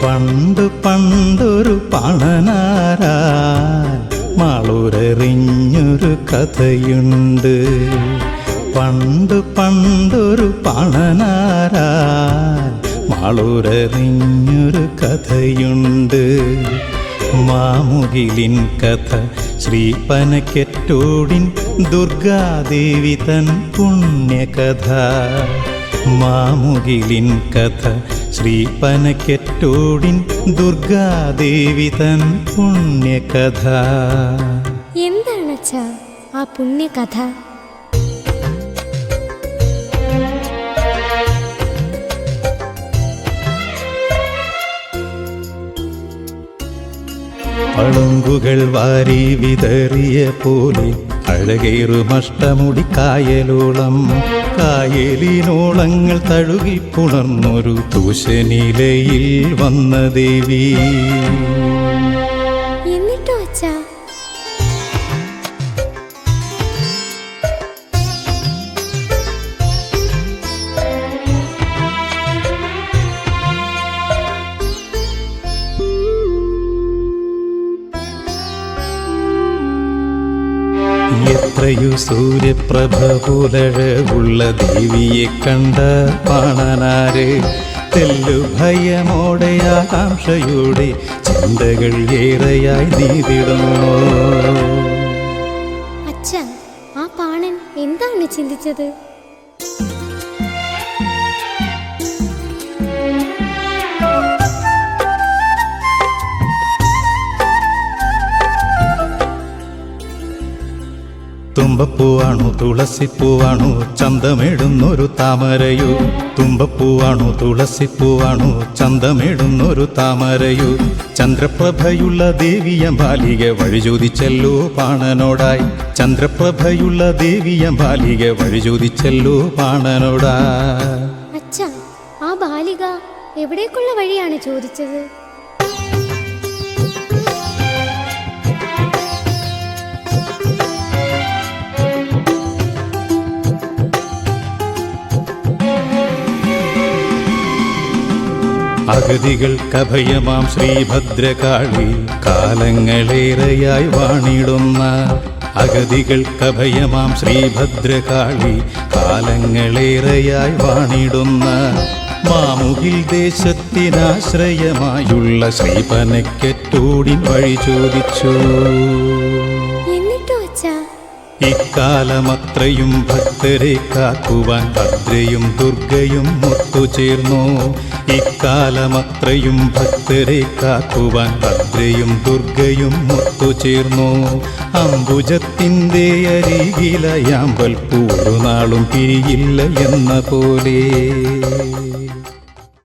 പണ്ട് പണ്ടൊരു പണനാരാൻ മാളൂരെറിഞ്ഞൊരു കഥയുണ്ട്. പണ്ട് പണ്ടൊരു പണനാരാൻ മാളൂരെറിഞ്ഞൊരു കഥയുണ്ട്. മാമുകിലിൻ കഥ ശ്രീപനക്കെറ്റോടിൻ ദുർഗാദേവി തൻ പുണ്യകഥ. മാമുകിലിൻ കഥ ശ്രീപനക്കെറ്റോടിൻ ദുർഗാദേവി തൻ പുണ്യകഥ. എന്താണച്ചാ ആ പുണ്യകഥ? പളുങ്കുകൾ വാരി വിതറിയ പോലെ അഴകേറുമഷ്ടമുടി കായലോളം. കായലിനോളങ്ങൾ തഴുകിപ്പുണർന്നൊരു തൂശനിലയിൽ വന്ന ദേവി. എന്നിട്ടോ അച്ഛാ? എത്രയോ സൂര്യപ്രഭ പുലഴകുള്ള ദേവിയെ കണ്ട പാണനാര് തെല്ലു ഭയമോടെ ആകാംക്ഷയോടെ ചിന്തകൾ ഏറെയായി നീതിടുന്നു. അച്ഛാ, ആ പാണൻ എന്താണ് ചിന്തിച്ചത്? തുമ്പപ്പൂവാണു തുളസിപ്പൂവാണു ചന്തമിടുന്നൊരു താമരയോ. തുമ്പപ്പൂവാണു തുളസിപ്പൂവാണു ചന്തമിടുന്നൊരു താമരയോ. ചന്ദ്രപ്രഭയുള്ള ദേവിയമ്പാലിക വഴി ചോദിച്ചല്ലോ പാണനോടായി. ചന്ദ്രപ്രഭയുള്ള ദേവിയമ്പാലിക വഴി ചോദിച്ചല്ലോ പാണനോടായി. അച്ഛാ, ആ ബാലിക എവിടേക്കുള്ള വഴിയാണ് ചോദിച്ചത്? അഗതികൾക്കഭയമാം ശ്രീഭദ്രകാളി കാലങ്ങളേറെയായി വാണിടുന്ന. അഗതികൾക്കഭയമാം ശ്രീഭദ്രകാളി കാലങ്ങളേറെയായി വാണിടുന്ന. മാമുകിൽ ദേശത്തിനാശ്രയമായുള്ള ശ്രീപനക്കെറ്റോടിൻ വഴി ചോദിച്ചു. എന്നിട്ടോ അച്ഛാ? ഇക്കാലമത്രയും ഭക്തരെ കാക്കുവാൻ ഭദ്രയും ദുർഗയും ഒത്തുചേർന്നു. ഇക്കാലമത്രയും ഭക്തരെ കാക്കുവാൻ ഭദ്രയും ദുർഗയും ഒത്തുചേർന്നു. അംബുജത്തിൻ്റെ അരികിലയാമ്പൽ ഒരു നാളും പിരിയില്ല എന്ന പോലെ.